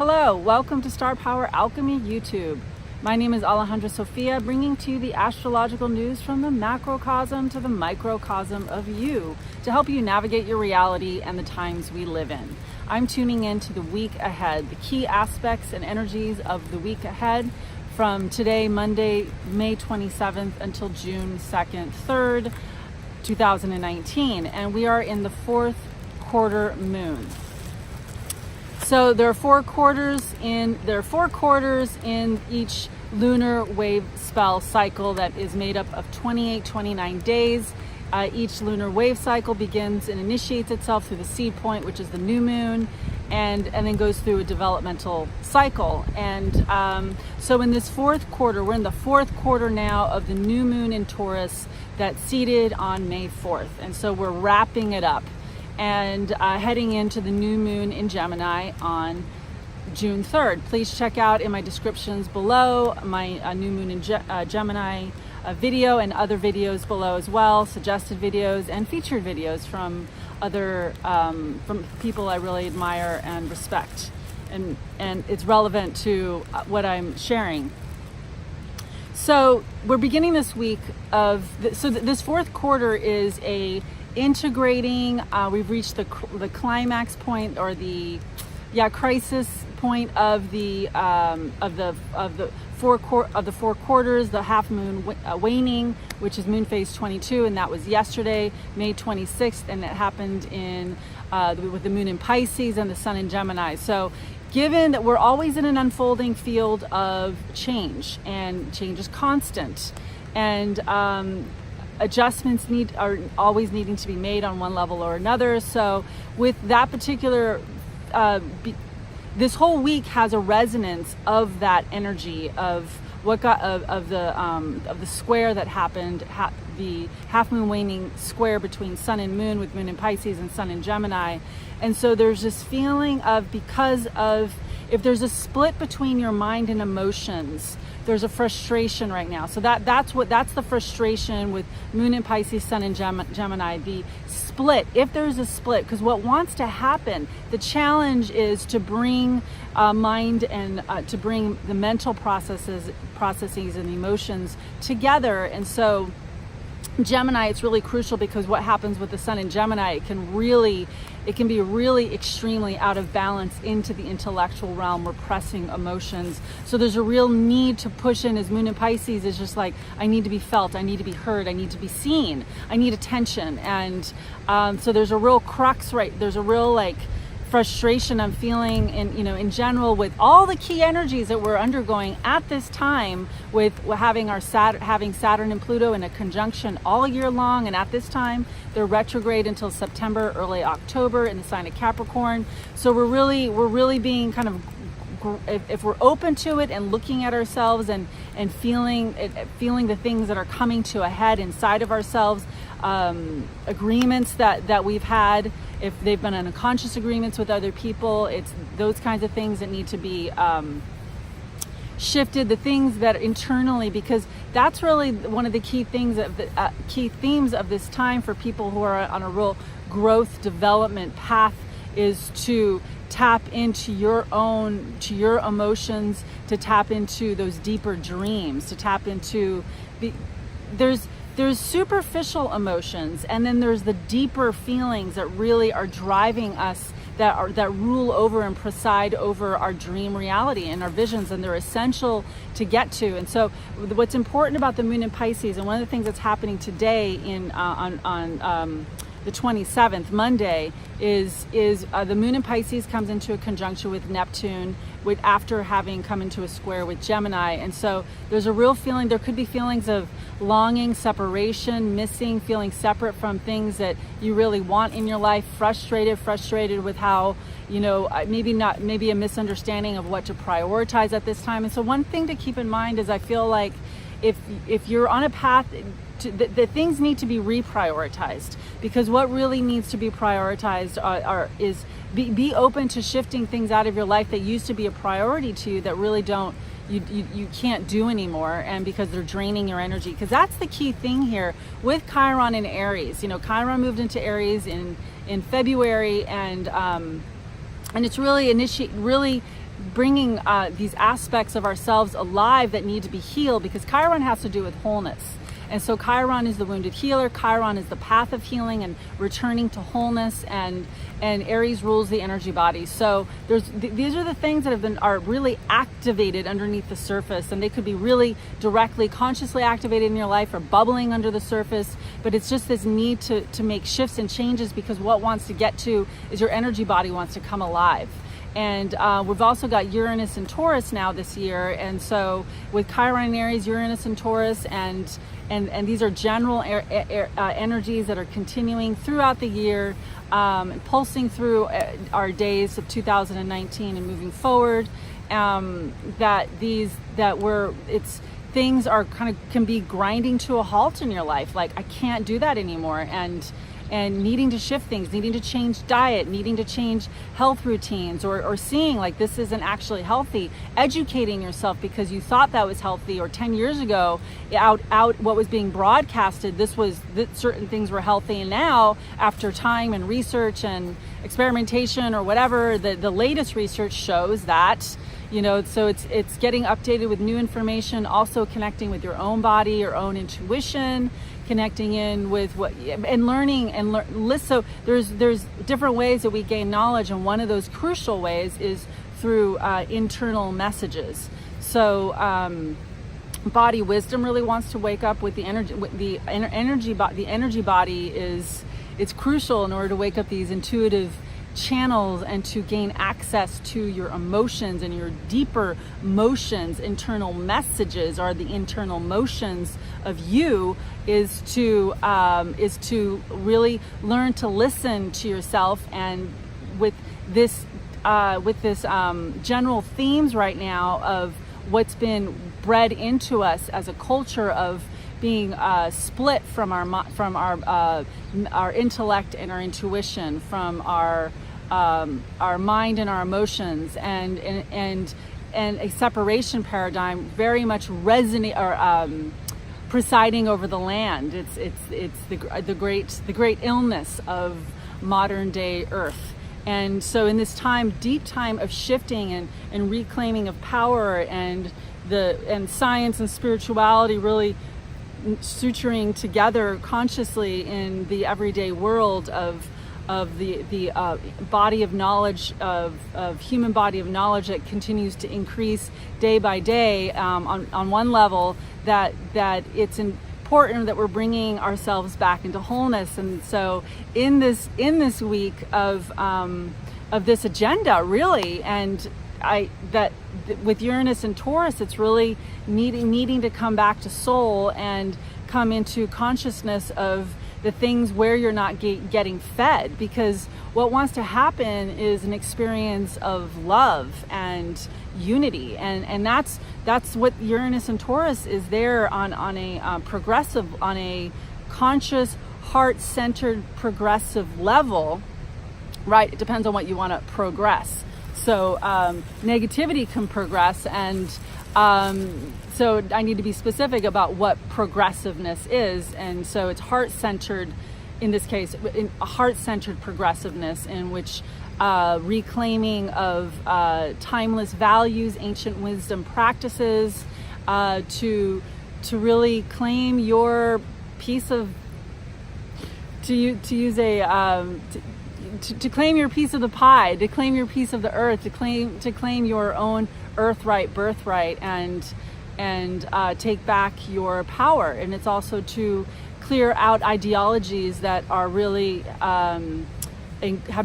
Hello, welcome to Star Power Alchemy YouTube. My name is Alejandra Sofia, bringing to you the astrological news from the macrocosm to the microcosm of you to help you navigate your reality and the times we live in. I'm tuning in to the week ahead, the key aspects and energies of the week ahead from today, Monday, May 27th until June 2nd, 3rd, 2019. And we are in the fourth quarter moon. So there are four quarters in each lunar wave spell cycle that is made up of 29 days. Each lunar wave cycle begins and initiates itself through the seed point, which is the new moon, and then goes through a developmental cycle. And so in this fourth quarter, we're in the fourth quarter now of the new moon in Taurus that seeded on May 4th. And so we're wrapping it up and heading into the new moon in Gemini on June 3rd. Please check out in my descriptions below my new moon in Gemini video and other videos below as well, suggested videos and featured videos from other from people I really admire and respect, and it's relevant to what I'm sharing. So we're beginning this week of this fourth quarter is a integrating. We've reached the climax point, or the crisis point of the four quarters. The half moon waning, which is moon phase 22, and that was yesterday, May 26th, and it happened in with the moon in Pisces and the sun in Gemini. So given that we're always in an unfolding field of change, and change is constant, and adjustments are always needing to be made on one level or another. So with that particular, this whole week has a resonance of that energy of what got of the square that happened, the half moon waning square between sun and moon, with moon in Pisces and sun in Gemini. And so there's this feeling of, because of, if there's a split between your mind and emotions, there's a frustration right now. So that's the frustration with moon in Pisces, sun in Gemini, the split. If there's a split, because what wants to happen, the challenge is to bring mind and to bring the mental processes and emotions together. And so Gemini, it's really crucial, because what happens with the sun in Gemini, it can be really extremely out of balance into the intellectual realm, repressing emotions. So there's a real need to push in, as moon in Pisces is just like, I need to be felt, I need to be heard, I need to be seen, I need attention. And so there's a real crux, right? There's a real frustration I'm feeling in general with all the key energies that we're undergoing at this time, with having Saturn and Pluto in a conjunction all year long, and at this time they're retrograde until September, early October in the sign of Capricorn. So we're really being kind of, if we're open to it and looking at ourselves and feeling the things that are coming to a head inside of ourselves, agreements that we've had, if they've been unconscious agreements with other people, it's those kinds of things that need to be shifted, the things that internally, because that's really one of the key things of the key themes of this time for people who are on a real growth development path, is to tap into your emotions, to tap into those deeper dreams, to tap into there's superficial emotions, and then there's the deeper feelings that really are driving us, that rule over and preside over our dream reality and our visions, and they're essential to get to. And so what's important about the moon in Pisces, and one of the things that's happening today on the 27th, Monday, is the moon in Pisces comes into a conjunction with Neptune, after having come into a square with Gemini. And so there's a real feeling, there could be feelings of longing, separation, missing, feeling separate from things that you really want in your life, frustrated with how, maybe a misunderstanding of what to prioritize at this time. And so one thing to keep in mind is, I feel like if you're on a path, the things need to be reprioritized, because what really needs to be prioritized is be open to shifting things out of your life that used to be a priority to you, that really you can't do anymore, and because they're draining your energy. Because that's the key thing here with Chiron and Aries. Chiron moved into Aries in February, and it's really bringing these aspects of ourselves alive that need to be healed, because Chiron has to do with wholeness. And so Chiron is the wounded healer. Chiron is the path of healing and returning to wholeness, and Aries rules the energy body. So these are the things that are really activated underneath the surface, and they could be really directly, consciously activated in your life or bubbling under the surface. But it's just this need to make shifts and changes, because what wants to get to is your energy body wants to come alive. And we've also got Uranus and Taurus now this year. And so with Chiron and Aries, Uranus and Taurus, and these are general energies that are continuing throughout the year, pulsing through our days of 2019 and moving forward. Things are can be grinding to a halt in your life. Like, I can't do that anymore. And needing to shift things, needing to change diet, needing to change health routines, or seeing like this isn't actually healthy, educating yourself because you thought that was healthy, or 10 years ago out what was being broadcasted, that certain things were healthy. And now, after time and research and experimentation or whatever, the latest research shows that, so it's getting updated with new information, also connecting with your own body, your own intuition, connecting in with learning. So there's different ways that we gain knowledge, and one of those crucial ways is through internal messages. So body wisdom really wants to wake up with the energy. The energy body it's crucial in order to wake up these intuitive channels and to gain access to your emotions and your deeper motions. Internal messages are the internal motions of you, is to really learn to listen to yourself. And with this general themes right now of what's been bred into us as a culture of being split from our intellect and our intuition, from our mind and our emotions, and a separation paradigm very much presiding over the land. It's the great illness of modern day Earth. And so in this deep time of shifting and reclaiming of power, and science and spirituality really suturing together consciously in the everyday world of the body of knowledge, of human body of knowledge that continues to increase day by day, on one level, that it's important that we're bringing ourselves back into wholeness. And so in this week of this agenda, really, and with Uranus and Taurus, it's really needing to come back to soul and come into consciousness of the things where you're not getting fed, because what wants to happen is an experience of love and unity, and that's what Uranus and Taurus is there on a conscious, heart-centered, progressive level, right? It depends on what you want to progress. So negativity can progress, and so I need to be specific about what progressiveness is. And so it's heart-centered, in this case, in a heart-centered progressiveness, in which reclaiming of timeless values, ancient wisdom practices, to really claim your piece of, to claim your piece of the pie, to claim your piece of the earth, to claim your own birthright, and take back your power. And it's also to clear out ideologies that are really have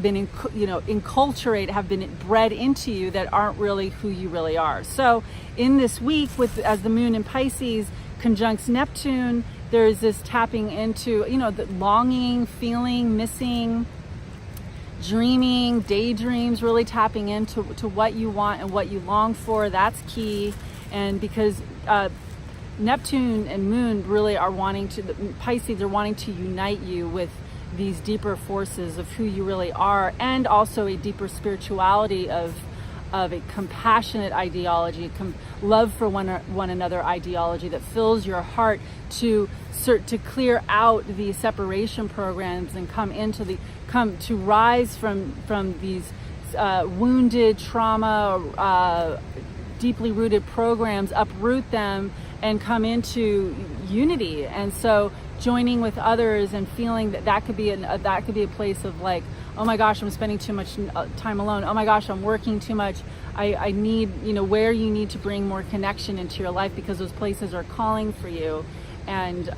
been enculturated, have been bred into you, that aren't really who you really are. So in this week, as the moon in Pisces conjuncts Neptune, there's this tapping into the longing, feeling, missing, dreaming, daydreams, really tapping into what you want and what you long for. That's key. And because Neptune and Moon really are Pisces are wanting to unite you with these deeper forces of who you really are, and also a deeper spirituality of a compassionate ideology, love for one another ideology that fills your heart to clear out these separation programs and come to rise from these wounded trauma, deeply rooted programs, uproot them and come into unity. And so joining with others and feeling that could be a place of like, oh my gosh, I'm spending too much time alone. Oh my gosh, I'm working too much. I need, where you need to bring more connection into your life because those places are calling for you. And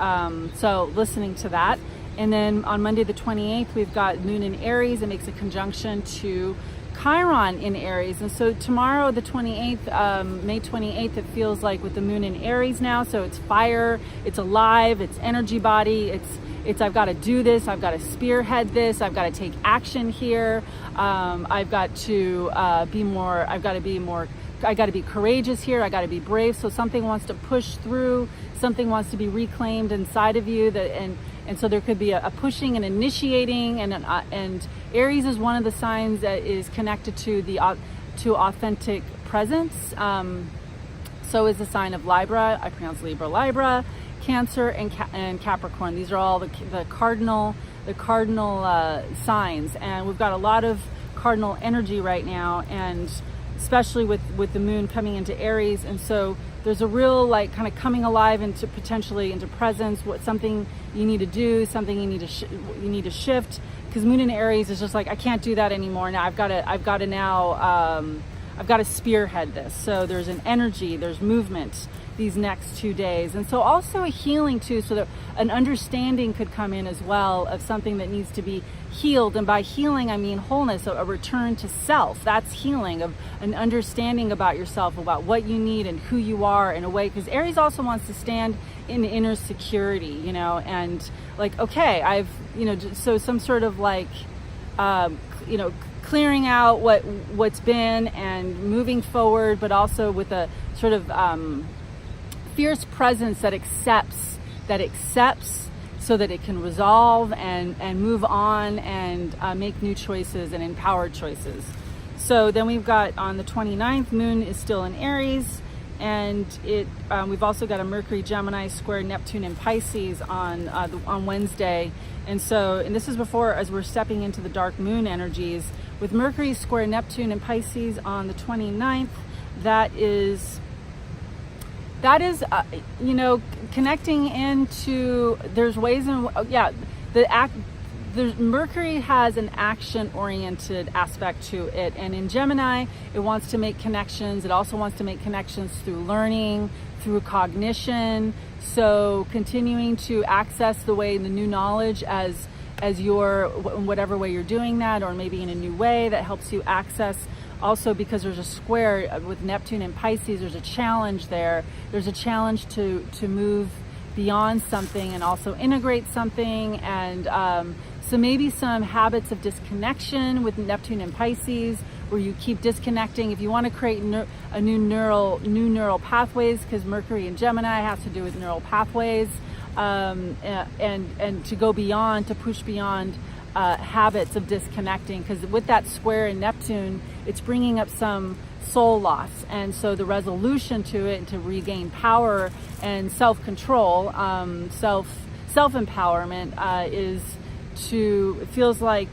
so listening to that. And then on Monday the 28th, we've got Moon in Aries. It makes a conjunction to Chiron in Aries. And so tomorrow, the 28th, May 28th, it feels like with the Moon in Aries now. So it's fire, it's alive, it's energy body, it's I've got to do this, I've got to spearhead this, I've got to take action here. I've got to be courageous here. I got to be brave. So something wants to push through, something wants to be reclaimed inside of you, and so there could be a pushing and initiating, and Aries is one of the signs that is connected to authentic presence. So is the sign of Libra. I pronounce Libra, Cancer, and Capricorn. These are all the cardinal signs, and we've got a lot of cardinal energy right now, and especially with the moon coming into Aries. And so there's a real like kind of coming alive potentially into presence, something you need to do, something you need to shift, because moon in Aries is just like, I can't do that anymore. Now I've got to spearhead this. So there's an energy, there's movement these next 2 days. And so also a healing too, so that an understanding could come in as well of something that needs to be healed. And by healing, I mean wholeness, a return to self. That's healing, of an understanding about yourself, about what you need and who you are in a way, because Aries also wants to stand in inner security, and like, okay, so some sort of like, clearing out what's been and moving forward, but also with a sort of fierce presence that accepts so that it can resolve and move on and make new choices and empowered choices. So then we've got on the 29th, moon is still in Aries, and we've also got a Mercury Gemini square Neptune in Pisces on Wednesday. And this is before, as we're stepping into the dark moon energies, with Mercury square Neptune in Pisces on the 29th, that is connecting into, there's ways in, Mercury has an action-oriented aspect to it, and in Gemini, it wants to make connections. It also wants to make connections through learning, through cognition. So continuing to access the new knowledge as you're, in whatever way you're doing that, or maybe in a new way that helps you access. Also, because there's a square with Neptune and Pisces, there's a challenge there. There's a challenge to move beyond something and also integrate something. And so maybe some habits of disconnection with Neptune and Pisces, where you keep disconnecting. If you want to create new neural pathways, because Mercury in Gemini has to do with neural pathways, and to go beyond, to push beyond habits of disconnecting, because with that square in Neptune, it's bringing up some soul loss. And so the resolution to it, to regain power and self-control, self-empowerment, is to, it feels like,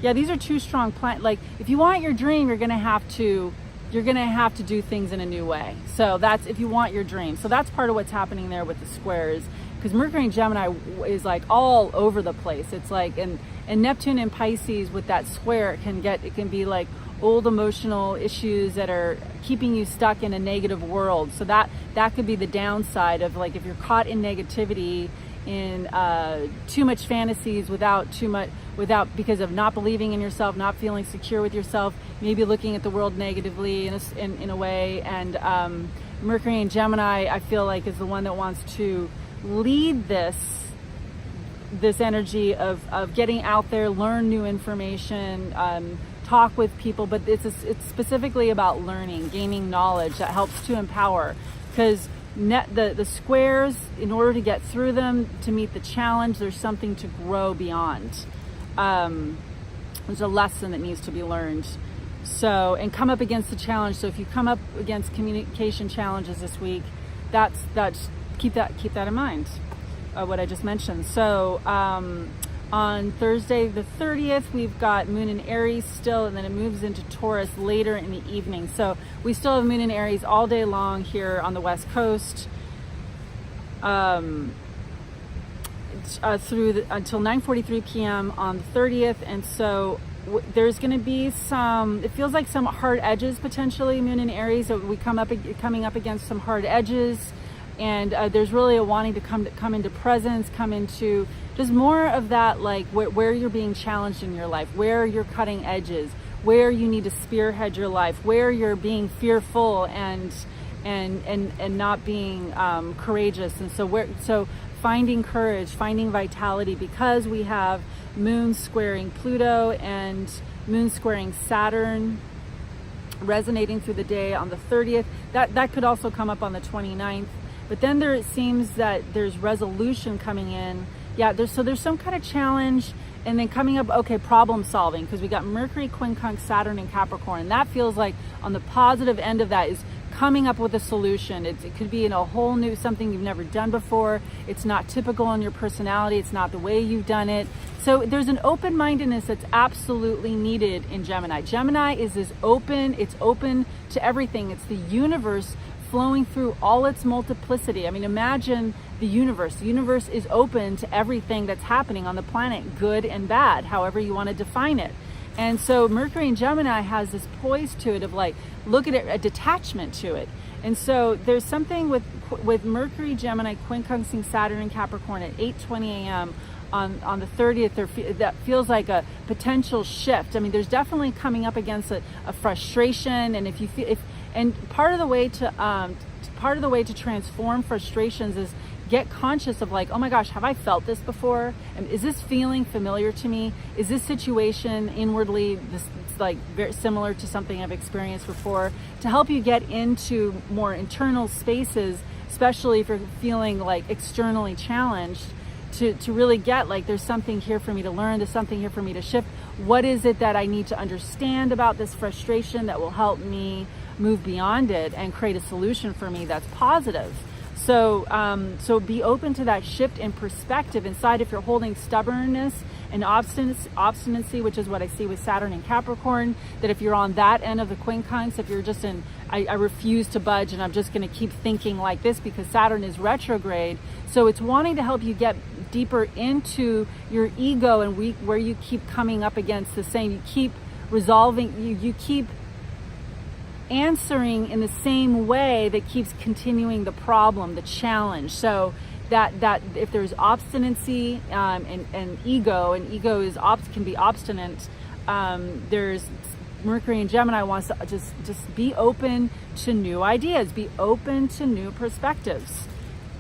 these are two strong like, if you want your dream, you're gonna have to do things in a new way. So that's if you want your dream. So that's part of what's happening there with the squares, because Mercury in Gemini is like all over the place. It's like, and Neptune in Pisces with that square, it can be like old emotional issues that are keeping you stuck in a negative world. So that could be the downside of, like, if you're caught in negativity, in too much fantasies, because of not believing in yourself, not feeling secure with yourself, maybe looking at the world negatively in a way. And Mercury in Gemini, I feel like, is the one that wants to lead this energy of getting out there, learn new information, talk with people, but it's specifically about learning, gaining knowledge that helps to empower, because the squares, in order to get through them, to meet the challenge, there's something to grow beyond. There's a lesson that needs to be learned. So, and come up against the challenge. So if you come up against communication challenges this week, that's keep that in mind, what I just mentioned. So On Thursday the 30th, we've got Moon in Aries still, and then it moves into Taurus later in the evening. So we still have Moon in Aries all day long here on the West Coast, until 9:43 p.m. on the 30th. And so there's going to be some, it feels like some hard edges potentially, Moon in Aries. So we coming up against some hard edges, and there's really a wanting to come into presence, come into just more of that, like where you're being challenged in your life, where you're cutting edges, where you need to spearhead your life, where you're being fearful and not being courageous. And so finding courage, finding vitality, because we have Moon squaring Pluto and Moon squaring Saturn resonating through the day on the 30th. That could also come up on the 29th. But then it seems that there's resolution coming in. Yeah, there's some kind of challenge, and then coming up, okay, problem solving, because we got Mercury quincunx Saturn in Capricorn, and that feels like on the positive end of that is coming up with a solution. It could be in a whole new, something you've never done before. It's not typical on your personality. It's not the way you've done it. So there's an open-mindedness that's absolutely needed in Gemini. Gemini is this open, it's open to everything. It's the universe flowing through all its multiplicity. I mean, imagine the universe. The universe is open to everything that's happening on the planet, good and bad, however you want to define it. And so Mercury in Gemini has this poise to it of like, look at it, a detachment to it. And so there's something with Mercury, Gemini, quincunxing Saturn in Capricorn at 8:20 a.m. on the 30th, that feels like a potential shift. I mean, there's definitely coming up against a frustration, and part of the way to transform frustrations is get conscious of like, oh my gosh, have I felt this before? And is this feeling familiar to me? Is this situation inwardly like very similar to something I've experienced before? To help you get into more internal spaces, especially if you're feeling like externally challenged, to really get like, there's something here for me to learn, there's something here for me to shift. What is it that I need to understand about this frustration that will help me move beyond it and create a solution for me that's positive? So be open to that shift in perspective inside. If you're holding stubbornness and obstinacy, which is what I see with Saturn and Capricorn, that if you're on that end of the quincunx, if you're just in, I refuse to budge and I'm just going to keep thinking like this because Saturn is retrograde. So it's wanting to help you get deeper into your ego and where you keep coming up against the same, you keep resolving, you keep answering in the same way that keeps continuing the problem, the challenge. So that if there's obstinacy and ego is can be obstinate, there's Mercury and Gemini wants to just be open to new ideas, be open to new perspectives,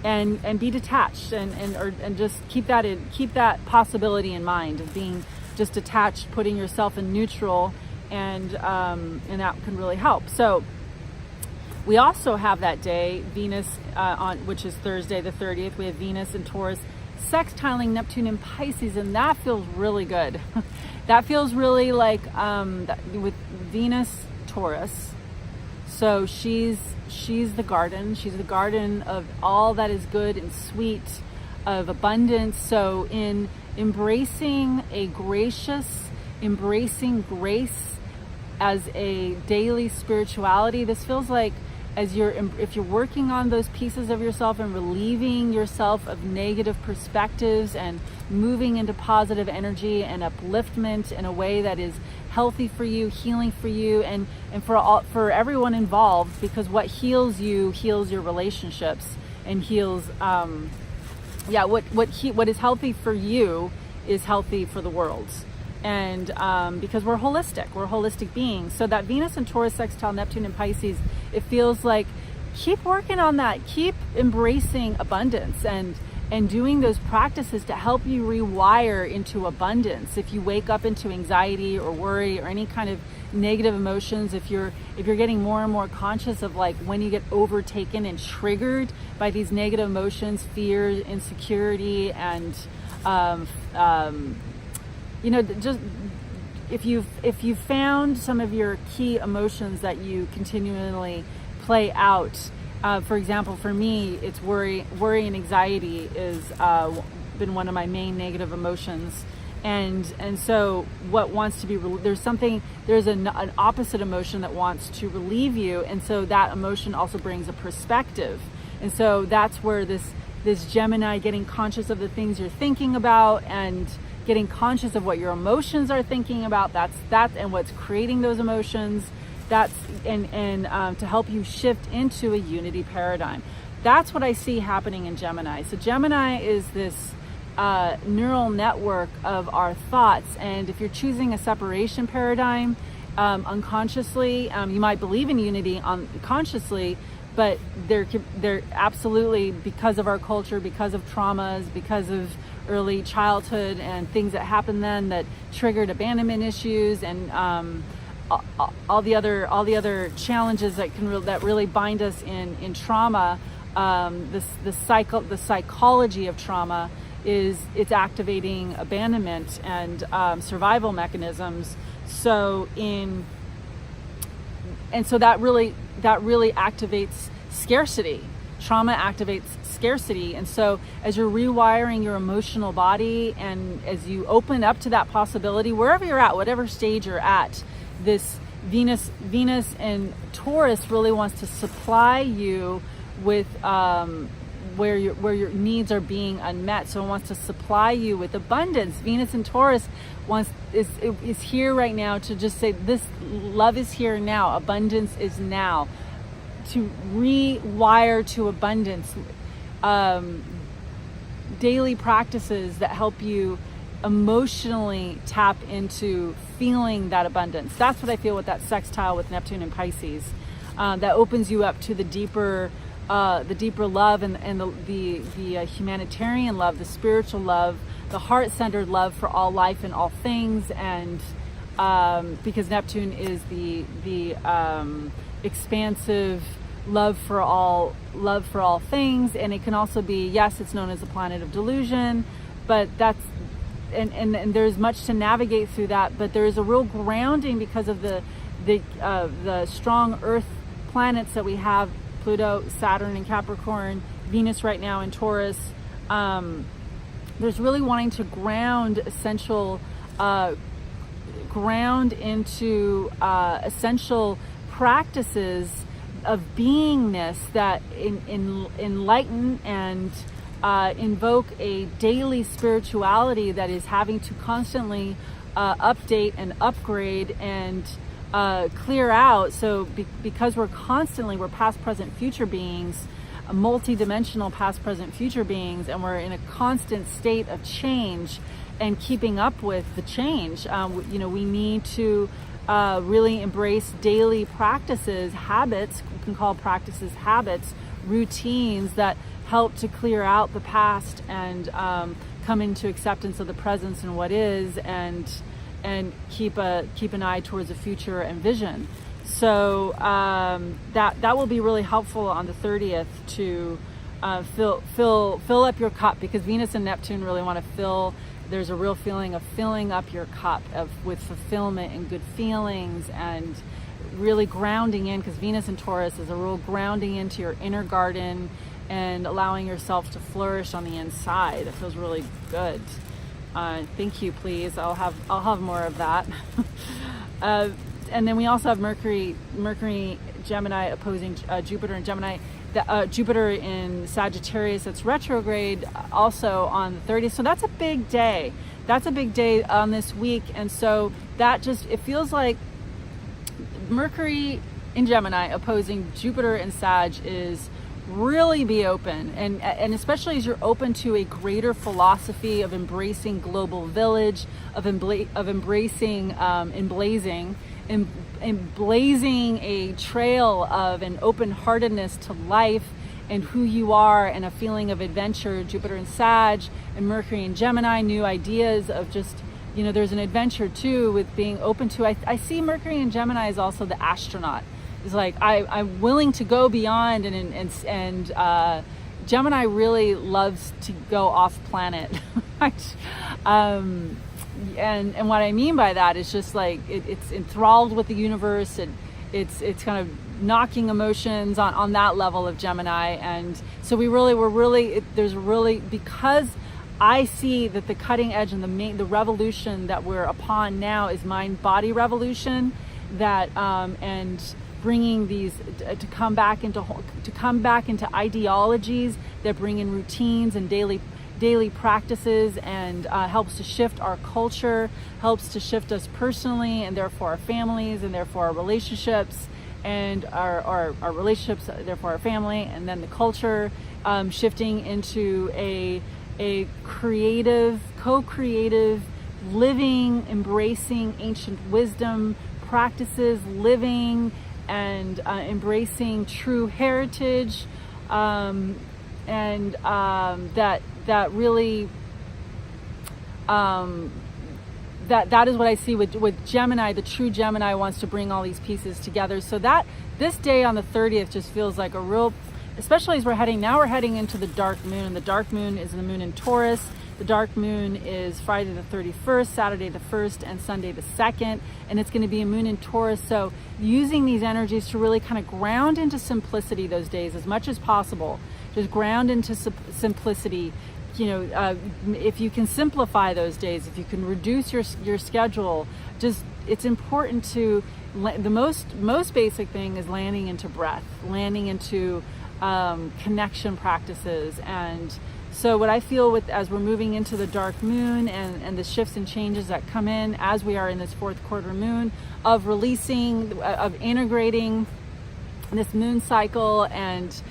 and be detached and just keep that possibility in mind of being just detached, putting yourself in neutral. And that can really help. So we also have that day, Venus, which is Thursday the 30th, we have Venus in Taurus sextiling Neptune in Pisces, and that feels really good. That feels really like with Venus Taurus. So she's the garden. She's the garden of all that is good and sweet, of abundance. So in embracing grace as a daily spirituality, this feels like if you're working on those pieces of yourself and relieving yourself of negative perspectives and moving into positive energy and upliftment in a way that is healthy for you, healing for you, and for everyone involved, because what heals you heals your relationships and heals what is healthy for you is healthy for the world. And because we're holistic beings. So that Venus and Taurus sextile Neptune and Pisces, it feels like keep working on that, keep embracing abundance and doing those practices to help you rewire into abundance. If you wake up into anxiety or worry or any kind of negative emotions, if you're getting more and more conscious of like when you get overtaken and triggered by these negative emotions, fear, insecurity, and just if you've found some of your key emotions that you continually play out, for example, for me, it's worry and anxiety is been one of my main negative emotions, And so what wants to be, there's an opposite emotion that wants to relieve you, and so that emotion also brings a perspective. And so that's where this Gemini, getting conscious of the things you're thinking about and getting conscious of what your emotions are thinking about, that's and what's creating those emotions, that's and to help you shift into a unity paradigm. That's what I see happening in Gemini. So Gemini is this neural network of our thoughts, and if you're choosing a separation paradigm unconsciously, you might believe in unity consciously, but they're absolutely, because of our culture, because of traumas, because of early childhood and things that happened then that triggered abandonment issues and all the other challenges that really bind us in trauma. The psychology of trauma it's activating abandonment and survival mechanisms. So that really activates scarcity. Trauma activates scarcity. And so as you're rewiring your emotional body, and as you open up to that possibility, wherever you're at, whatever stage you're at, this Venus and Taurus really wants to supply you with where your needs are being unmet. So it wants to supply you with abundance. Venus and Taurus is here right now to just say, this love is here now, abundance is now. To rewire to abundance, daily practices that help you emotionally tap into feeling that abundance. That's what I feel with that sextile with Neptune and Pisces. That opens you up to the deeper love and the humanitarian love, the spiritual love, the heart-centered love for all life and all things, and because Neptune is the expansive love for all things, and it can also be, yes, it's known as the planet of delusion, but that's and there's much to navigate through that, but there is a real grounding because of the strong Earth planets that we have. Pluto, Saturn in Capricorn, Venus right now in Taurus. There's really wanting to ground into essential practices of beingness that enlighten and invoke a daily spirituality that is having to constantly update and upgrade and clear out. So because we're past, present, future beings, multi-dimensional past, present, future beings, and we're in a constant state of change and keeping up with the change, we need to really embrace daily practices, habits. We can call practices habits, routines that help to clear out the past and come into acceptance of the presence and what is, and keep an eye towards the future and vision. So that will be really helpful on the 30th to fill up your cup, because Venus and Neptune really want to fill. There's a real feeling of filling up your cup with fulfillment and good feelings, and really grounding in, because Venus and Taurus is a real grounding into your inner garden and allowing yourself to flourish on the inside. It feels really good. Thank you, please. I'll have more of that. And then we also have Mercury, Gemini opposing Jupiter and Gemini. Jupiter in Sagittarius, that's retrograde also on the 30th. So that's a big day. That's a big day on this week. And so it feels like Mercury in Gemini opposing Jupiter in Sag is really be open, and especially as you're open to a greater philosophy of embracing global village, of embracing emblazing a trail of an open-heartedness to life and who you are, and a feeling of adventure. Jupiter in Sag and Mercury in Gemini, new ideas of just, there's an adventure too with being open to. I see Mercury in Gemini as also the astronaut. It's like I'm willing to go beyond, and Gemini really loves to go off planet. And what I mean by that is just like it's enthralled with the universe, and it's kind of knocking emotions on that level of Gemini. And so there's really, because I see that the cutting edge and the revolution that we're upon now is mind-body revolution, that and bringing these to come back into ideologies that bring in routines and daily practices, and helps to shift our culture, helps to shift us personally, and therefore our families, and therefore our relationships, and our relationships, therefore our family, and then the culture, shifting into a creative, co-creative, living, embracing ancient wisdom practices, living and embracing true heritage, and that really that is what I see with Gemini. The true Gemini wants to bring all these pieces together. So that this day on the 30th just feels like a real, especially as we're heading into the dark moon. And the dark moon is the moon in Taurus. The dark moon is Friday the 31st, Saturday the 1st, and Sunday the 2nd. And it's going to be a moon in Taurus. So using these energies to really kind of ground into simplicity those days as much as possible. Just ground into simplicity. You know, if you can simplify those days, if you can reduce your schedule, just it's important to, the most basic thing is landing into breath, landing into connection practices. And so what I feel as we're moving into the dark moon and the shifts and changes that come in as we are in this fourth quarter moon, of releasing, of integrating this moon cycle, and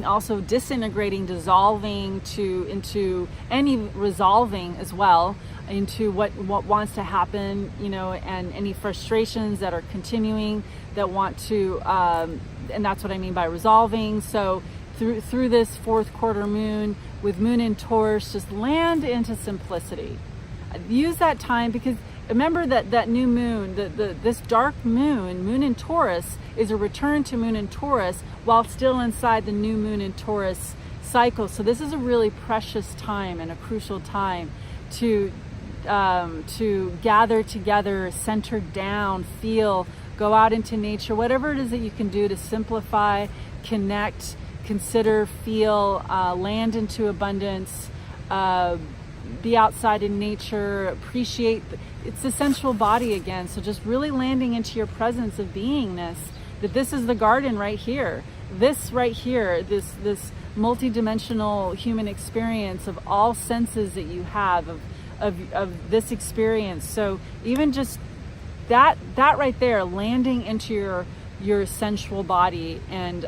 also disintegrating, dissolving into any resolving as well, into what wants to happen, you know, and any frustrations that are continuing that want to, and that's what I mean by resolving. So through this fourth quarter moon with moon in Taurus, just land into simplicity. Use that time, because remember that new moon, this dark moon in Taurus, is a return to moon in Taurus while still inside the new moon in Taurus cycle. So this is a really precious time and a crucial time to gather together, center down, feel, go out into nature, whatever it is that you can do to simplify, connect, consider, feel, land into abundance, be outside in nature, appreciate. It's the sensual body again. So just really landing into your presence of beingness, that this is the garden right here. This right here, this multidimensional human experience of all senses that you have of this experience. So even just that right there, landing into your sensual body, and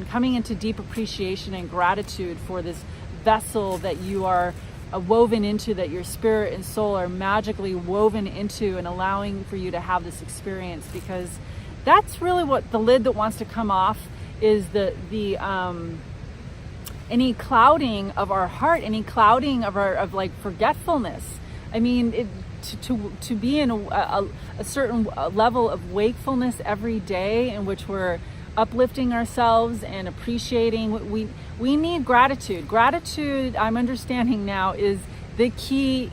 coming into deep appreciation and gratitude for this vessel that you are woven into, that your spirit and soul are magically woven into, and allowing for you to have this experience, because that's really what the lid that wants to come off is any clouding of our heart, any clouding of like forgetfulness. I mean, to be in a certain level of wakefulness every day, in which we're uplifting ourselves and appreciating. We need gratitude. Gratitude, I'm understanding now, is the key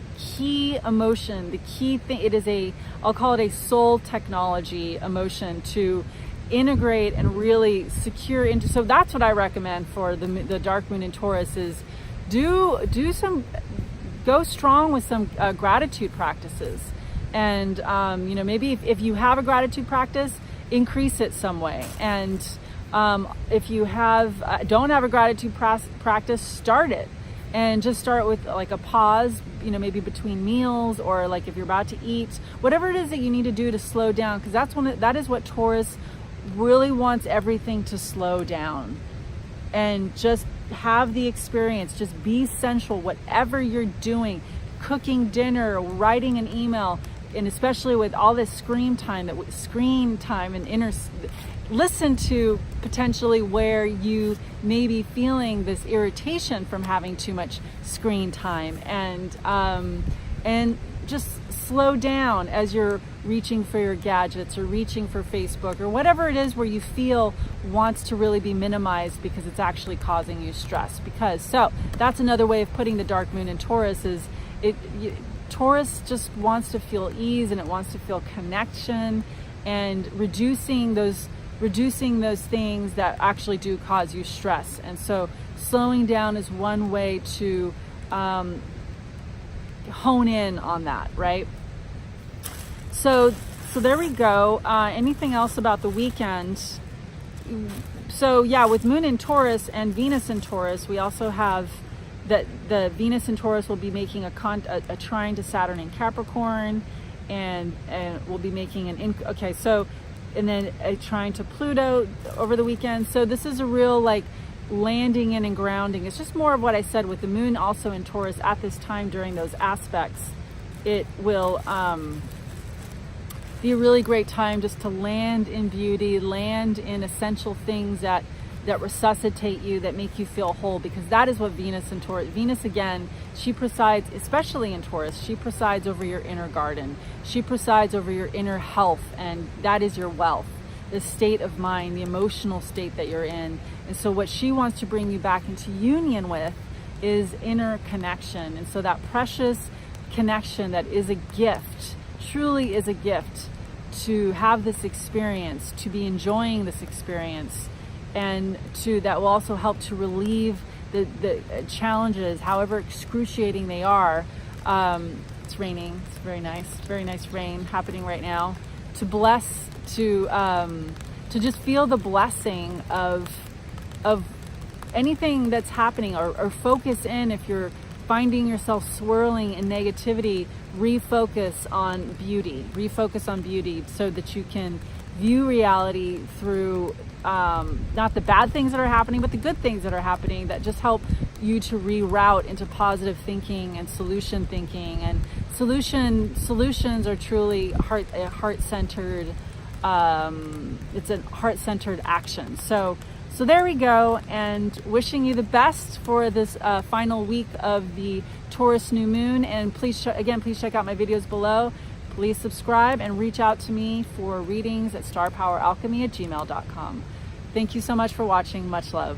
emotion, the key thing. It is I'll call it a soul technology emotion to integrate and really secure into. So that's what I recommend for the dark moon in Taurus is go strong with some gratitude practices. And maybe if you have a gratitude practice, increase it some way. And if you don't have a gratitude practice, start it, and just start with like a pause, maybe between meals, or like if you're about to eat, whatever it is that you need to do to slow down, because that is what Taurus really wants, everything to slow down and just have the experience. Just be sensual, whatever you're doing, cooking dinner, writing an email, and especially with all this screen time and listen to potentially where you may be feeling this irritation from having too much screen time, and just slow down as you're reaching for your gadgets or reaching for Facebook or whatever it is where you feel wants to really be minimized because it's actually causing you stress. So that's another way of putting the dark moon in Taurus is Taurus just wants to feel ease, and it wants to feel connection, and reducing those things that actually do cause you stress. And so slowing down is one way to hone in on that, right? So there we go. Anything else about the weekend? So yeah, with Moon in Taurus and Venus in Taurus, we also have that the Venus in Taurus will be making a trine to Saturn in Capricorn, and we'll be making and then a trine to Pluto over the weekend. So this is a real like landing in and grounding. It's just more of what I said with the Moon also in Taurus at this time during those aspects. It will be a really great time just to land in beauty, land in essential things that resuscitate you, that make you feel whole, because that is what Venus in Taurus, Venus again, she presides, especially in Taurus, she presides over your inner garden. She presides over your inner health, and that is your wealth, the state of mind, the emotional state that you're in. And so what she wants to bring you back into union with is inner connection. And so that precious connection that is a gift, truly is a gift, to have this experience, to be enjoying this experience, and that will also help to relieve the challenges, however excruciating they are. It's raining. It's very nice rain happening right now. To bless, to just feel the blessing of anything that's happening, or focus in. If you're finding yourself swirling in negativity, refocus on beauty, so that you can view reality through not the bad things that are happening, but the good things that are happening, that just help you to reroute into positive thinking and solution thinking. And solutions are truly heart-centered. It's a heart-centered action. So there we go, and wishing you the best for this final week of the Taurus new moon. And please check out my videos below. Please subscribe and reach out to me for readings at starpoweralchemy@gmail.com. Thank you so much for watching. Much love.